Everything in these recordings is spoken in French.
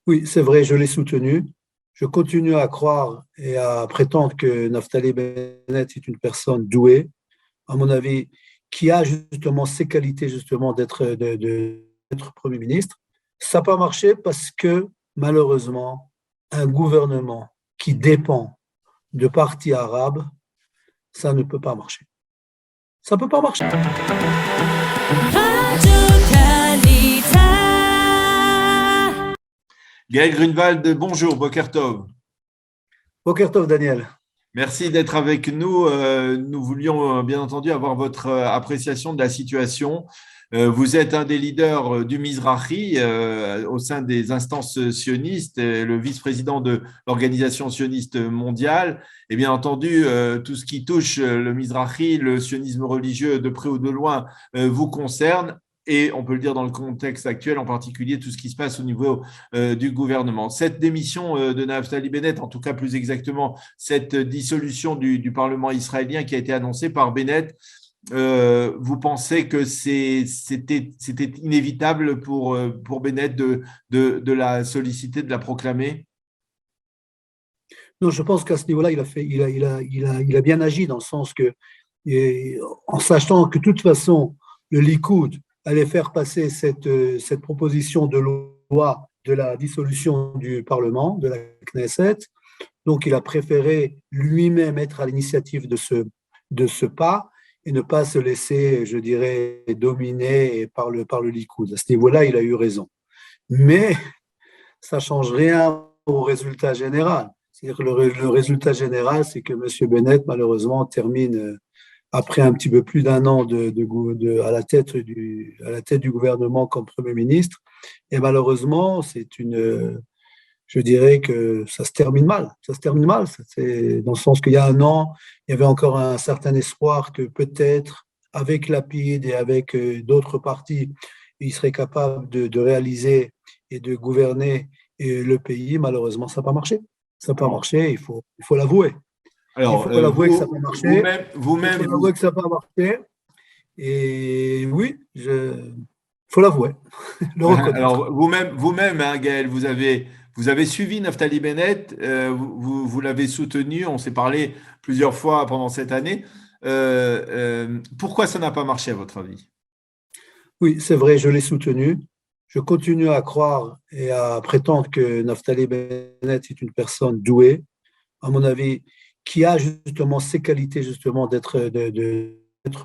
Oui, c'est vrai, je l'ai soutenu. Je continue à croire et à prétendre que Naftali Bennett est une personne douée, à mon avis, qui a justement ces qualités justement d'être Premier ministre. Ça n'a pas marché parce que malheureusement, un gouvernement qui dépend de partis arabes, ça ne peut pas marcher. Ça ne peut pas marcher. Gaël Grunwald, bonjour, Boker Tov. Boker Tov, Daniel. Merci d'être avec nous. Nous voulions bien entendu avoir votre appréciation de la situation. Vous êtes un des leaders du Mizrahi au sein des instances sionistes, le vice-président de l'Organisation sioniste mondiale. Et bien entendu, tout ce qui touche le Mizrahi, le sionisme religieux de près ou de loin, vous concerne. Et on peut le dire dans le contexte actuel, en particulier tout ce qui se passe au niveau du gouvernement. Cette démission de Naftali Bennett, en tout cas plus exactement cette dissolution du Parlement israélien qui a été annoncée par Bennett, vous pensez que c'était inévitable pour Bennett de la solliciter, de la proclamer? Non, je pense qu'à ce niveau-là, il a bien agi dans le sens que, en sachant que de toute façon, le Likoud allait faire passer cette proposition de loi de la dissolution du Parlement, de la Knesset, donc il a préféré lui-même être à l'initiative de ce pas et ne pas se laisser, je dirais, dominer par le Likoud. À ce niveau-là, il a eu raison. Mais ça ne change rien au résultat général. C'est-à-dire que le résultat général, c'est que M. Bennett, malheureusement, termine, après un petit peu plus d'un an à la tête du gouvernement comme Premier ministre. Et malheureusement, je dirais que ça se termine mal. Ça se termine mal. C'est dans le sens qu'il y a un an, il y avait encore un certain espoir que peut-être, avec Lapid et avec d'autres partis, il serait capable de réaliser et de gouverner le pays. Malheureusement, ça n'a pas marché. Ça n'a pas marché, il faut l'avouer. Il Alors, faut l'avouer que ça n'a pas marché. Il faut vous, l'avouer que ça n'a pas marché. Et oui, il faut l'avouer, le reconnaître. alors vous-même, hein, Gaël, vous avez suivi Naftali Bennett, vous l'avez soutenu, on s'est parlé plusieurs fois pendant cette année. Pourquoi ça n'a pas marché à votre avis? Oui, c'est vrai, je l'ai soutenu. Je continue à croire et à prétendre que Naftali Bennett est une personne douée, à mon avis, qui a justement ces qualités justement d'être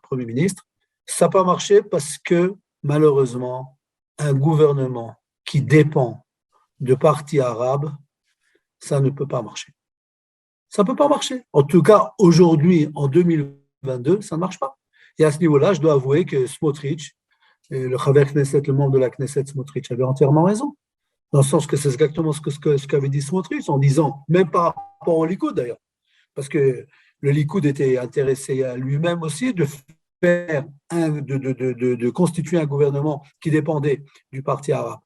Premier ministre. Ça n'a pas marché parce que malheureusement, un gouvernement qui dépend de partis arabes, ça ne peut pas marcher. Ça ne peut pas marcher. En tout cas, aujourd'hui, en 2022, ça ne marche pas. Et à ce niveau-là, je dois avouer que Smotrich, le Chaver Knesset, le membre de la Knesset, Smotrich, avait entièrement raison. Dans le sens que c'est exactement ce qu'avait dit Smotrich, en disant, même par rapport au Likoud d'ailleurs, parce que le Likoud était intéressé à lui-même aussi de faire de constituer un gouvernement qui dépendait du parti arabe.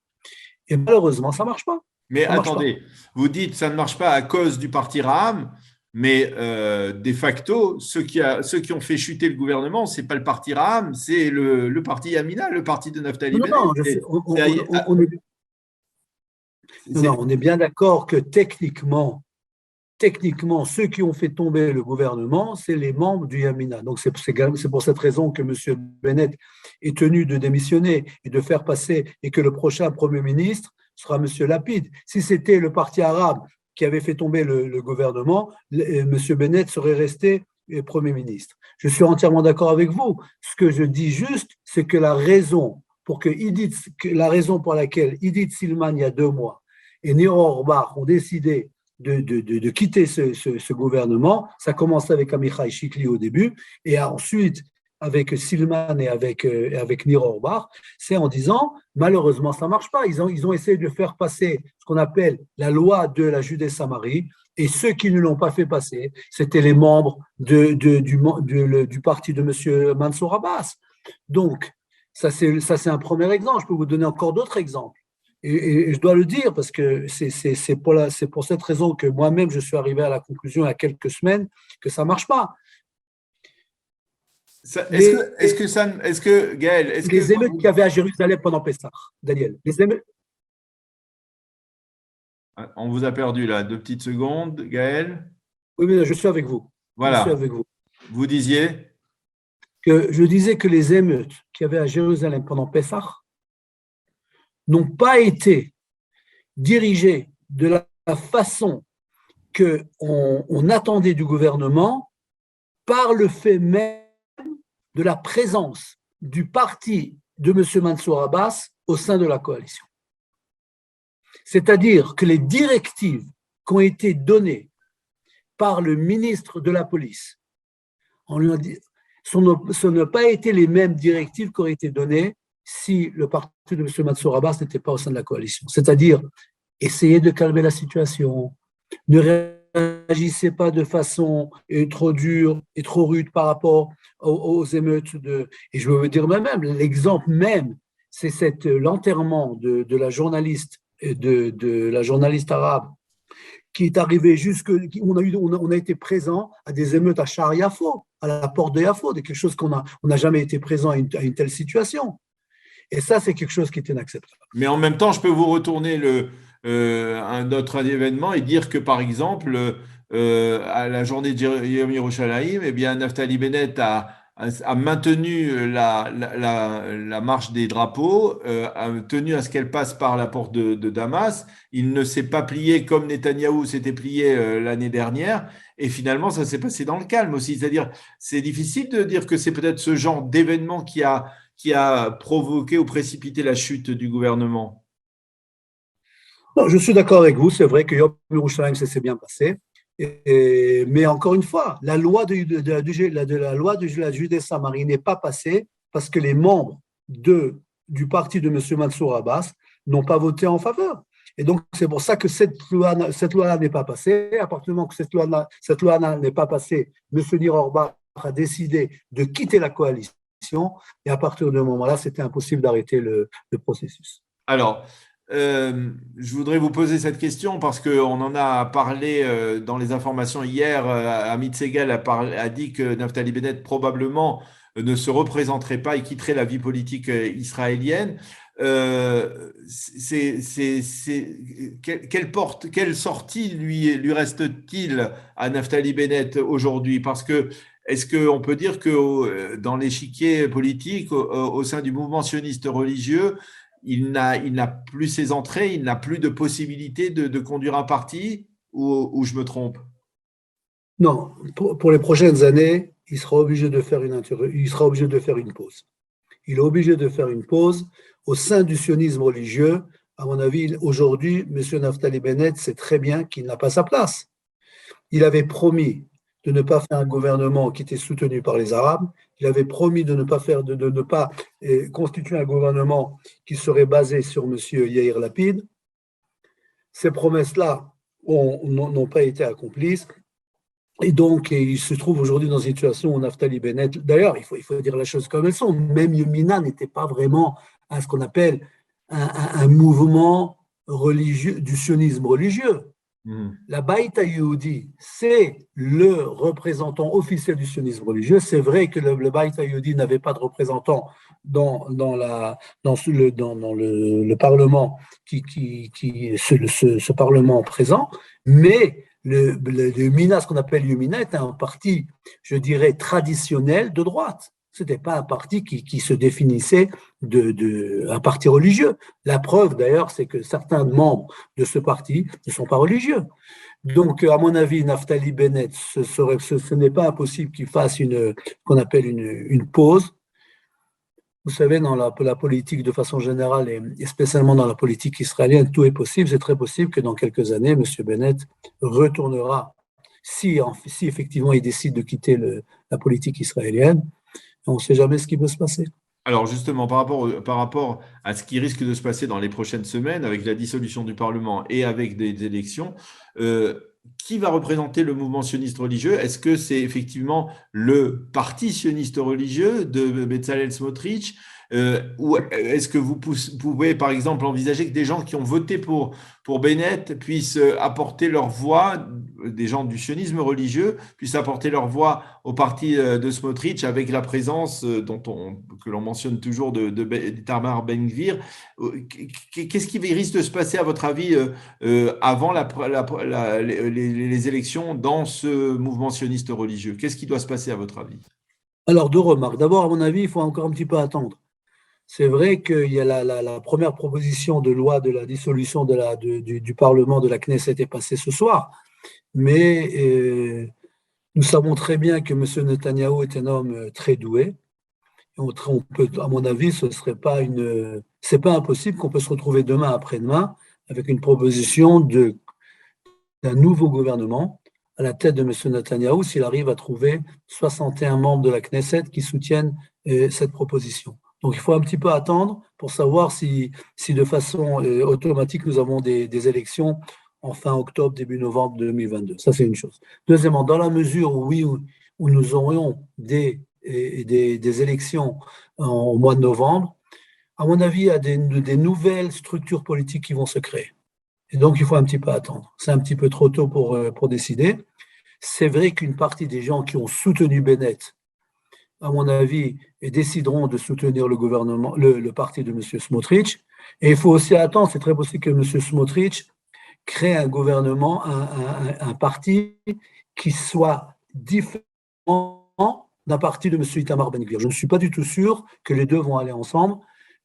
Et malheureusement, ça ne marche pas. Mais Ça marche pas. attendez, vous dites que ça ne marche pas à cause du parti Raham, mais de facto, ceux qui ont fait chuter le gouvernement, ce n'est pas le parti Raham, c'est le parti Yamina, le parti de Naftali Non, Bennett. non, on est bien d'accord que techniquement, ceux qui ont fait tomber le gouvernement, c'est les membres du Yamina. Donc, c'est pour cette raison que M. Bennett est tenu de démissionner et de faire passer, et que le prochain Premier ministre sera M. Lapid. Si c'était le parti arabe qui avait fait tomber le gouvernement, M. Bennett serait resté Premier ministre. Je suis entièrement d'accord avec vous. Ce que je dis juste, c'est que la raison pour laquelle Idit Silman, il y a 2 mois, et Nir Orbach ont décidé de quitter ce gouvernement. Ça commence avec Amichai Shikli au début, et ensuite avec Silman et avec Nir Orbach, c'est en disant, malheureusement, ça ne marche pas. Ils ont essayé de faire passer ce qu'on appelle la loi de la Judée-Samarie, et ceux qui ne l'ont pas fait passer, c'était les membres du parti de M. Mansour Abbas. Donc, ça c'est un premier exemple. Je peux vous donner encore d'autres exemples. Et je dois le dire parce que c'est pour cette raison que moi-même je suis arrivé à la conclusion il y a quelques semaines que ça ne marche pas. Gaël, les émeutes qu'il y avait à Jérusalem pendant Pessah, Daniel, On vous a perdu là, 2 petites secondes, Gaël. Oui, mais je suis avec vous. Je suis Voilà, avec vous. vous disiez? Je disais que les émeutes qu'il y avait à Jérusalem pendant Pessah n'ont pas été dirigées de la façon qu'on attendait du gouvernement par le fait même de la présence du parti de M. Mansour Abbas au sein de la coalition. C'est-à-dire que les directives qui ont été données par le ministre de la police, ce n'ont pas été les mêmes directives qui auraient été données si le parti de M. Mansour Abbas n'était pas au sein de la coalition. C'est-à-dire essayer de calmer la situation, ne réagissez pas de façon trop dure et trop rude par rapport aux émeutes et je veux dire même, l'exemple même, c'est l'enterrement de la journaliste de la journaliste arabe qui est arrivée on a été présent à des émeutes à Char Yafo, à la porte de Yafo, quelque chose qu'on n'a jamais été présent à une telle situation. Et ça, c'est quelque chose qui est inacceptable. Mais en même temps, je peux vous retourner un autre événement et dire que, par exemple, à la journée de Yom Yerushalayim, eh bien, Naftali Bennett a maintenu la marche des drapeaux, a tenu à ce qu'elle passe par la porte de Damas. Il ne s'est pas plié comme Netanyahou s'était plié l'année dernière. Et finalement, ça s'est passé dans le calme aussi. C'est-à-dire, c'est difficile de dire que c'est peut-être ce genre d'événement qui a provoqué ou précipité la chute du gouvernement. Non, je suis d'accord avec vous, c'est vrai que Yom Yerushalayim, ça s'est bien passé. Mais encore une fois, la loi de la Judée-Samarie n'est pas passée parce que les membres du parti de M. Mansour Abbas n'ont pas voté en faveur. Et donc, c'est pour ça que cette loi-là n'est pas passée. À partir du moment que cette loi-là n'est pas passée, M. Nir Orbar a décidé de quitter la coalition. Et à partir de ce moment-là, c'était impossible d'arrêter le processus. Alors, je voudrais vous poser cette question parce qu'on en a parlé dans les informations hier. Amit Segal a dit que Naftali Bennett probablement ne se représenterait pas et quitterait la vie politique israélienne. Quelle sortie lui reste-t-il à Naftali Bennett aujourd'hui? Parce que est-ce qu'on peut dire que dans l'échiquier politique, au sein du mouvement sioniste religieux, il n'a plus ses entrées, il n'a plus de possibilité de conduire un parti, ou je me trompe? Non, pour les prochaines années, il sera obligé de faire une pause. Il est obligé de faire une pause au sein du sionisme religieux. À mon avis, aujourd'hui, M. Naftali Bennett sait très bien qu'il n'a pas sa place. Il avait promis de ne pas faire un gouvernement qui était soutenu par les Arabes. Il avait promis de ne pas constituer un gouvernement qui serait basé sur M. Yair Lapid. Ces promesses-là n'ont pas été accomplies. Et donc, il se trouve aujourd'hui dans une situation où Naftali Bennett, d'ailleurs, il faut dire les choses comme elles sont, même Yemina n'était pas vraiment ce qu'on appelle un mouvement religieux, du sionisme religieux. La Baït HaYehudi, c'est le représentant officiel du sionisme religieux. C'est vrai que le Baït HaYehudi n'avait pas de représentant dans le Parlement, ce Parlement présent, mais le Yemina, ce qu'on appelle Yemina, est un parti, je dirais, traditionnel de droite. Ce n'était pas un parti qui se définissait un parti religieux. La preuve, d'ailleurs, c'est que certains membres de ce parti ne sont pas religieux. Donc, à mon avis, Naftali Bennett, ce n'est pas impossible qu'il fasse qu'on appelle une pause. Vous savez, dans la politique de façon générale, et spécialement dans la politique israélienne, tout est possible. C'est très possible que dans quelques années, M. Bennett retournera, si effectivement il décide de quitter la politique israélienne. On ne sait jamais ce qui peut se passer. Alors justement, par rapport à ce qui risque de se passer dans les prochaines semaines, avec la dissolution du Parlement et avec des élections, qui va représenter le mouvement sioniste religieux? Est-ce que c'est effectivement le parti sioniste religieux de Bezalel Smotrich? Ou est-ce que vous pouvez, par exemple, envisager que des gens qui ont voté pour Bennett puissent apporter leur voix, des gens du sionisme religieux, puissent apporter leur voix au parti de Smotrich avec la présence que l'on mentionne toujours d'Itamar Ben-Gvir? Qu'est-ce qui risque de se passer, à votre avis, avant les élections dans ce mouvement sioniste religieux? Qu'est-ce qui doit se passer, à votre avis? Alors, deux remarques. D'abord, à mon avis, il faut encore un petit peu attendre. C'est vrai qu'il y a la première proposition de loi de la dissolution du Parlement de la Knesset est passée ce soir, mais nous savons très bien que M. Netanyahou est un homme très doué. On peut, à mon avis, c'est pas impossible qu'on peut se retrouver demain après-demain avec une proposition d'un nouveau gouvernement à la tête de M. Netanyahou s'il arrive à trouver 61 membres de la Knesset qui soutiennent cette proposition. Donc il faut un petit peu attendre pour savoir si de façon automatique nous avons des élections en fin octobre, début novembre 2022. Ça, c'est une chose. Deuxièmement, dans la mesure où nous aurions des élections au mois de novembre, à mon avis, il y a des nouvelles structures politiques qui vont se créer. Et donc, il faut un petit peu attendre. C'est un petit peu trop tôt pour décider. C'est vrai qu'une partie des gens qui ont soutenu Bennett, à mon avis, décideront de soutenir le gouvernement, le parti de M. Smotrich. Et il faut aussi attendre, c'est très possible que M. Smotrich crée un gouvernement, un parti qui soit différent d'un parti de M. Itamar Ben-Gvir. Je ne suis pas du tout sûr que les deux vont aller ensemble.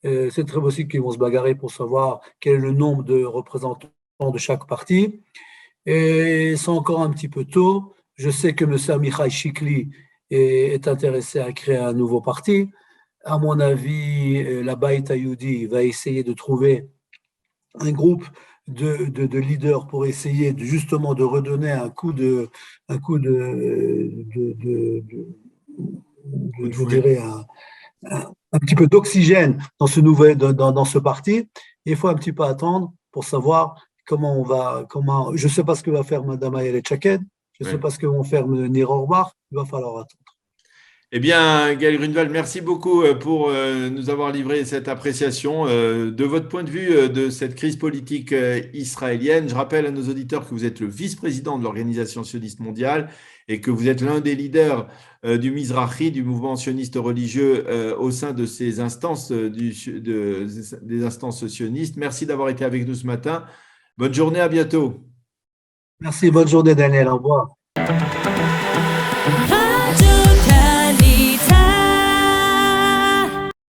C'est très possible qu'ils vont se bagarrer pour savoir quel est le nombre de représentants de chaque parti. Et c'est encore un petit peu tôt. Je sais que M. Amichai Shikli est intéressé à créer un nouveau parti. À mon avis, la Beit Hayoudi va essayer de trouver un groupe de leaders pour essayer justement de redonner un coup de je dirais un petit peu d'oxygène dans ce parti. Et il faut un petit peu attendre pour savoir je ne sais pas ce que va faire Mme Ayelet Shaked, je ne sais pas ce que vont faire Nir Orbar, il va falloir attendre. Eh bien, Gaël Grunewald, merci beaucoup pour nous avoir livré cette appréciation de votre point de vue de cette crise politique israélienne. Je rappelle à nos auditeurs que vous êtes le vice-président de l'Organisation sioniste mondiale et que vous êtes l'un des leaders du Mizrahi, du mouvement sioniste religieux au sein de ces instances, des instances sionistes. Merci d'avoir été avec nous ce matin. Bonne journée, à bientôt. Merci, bonne journée Daniel, au revoir.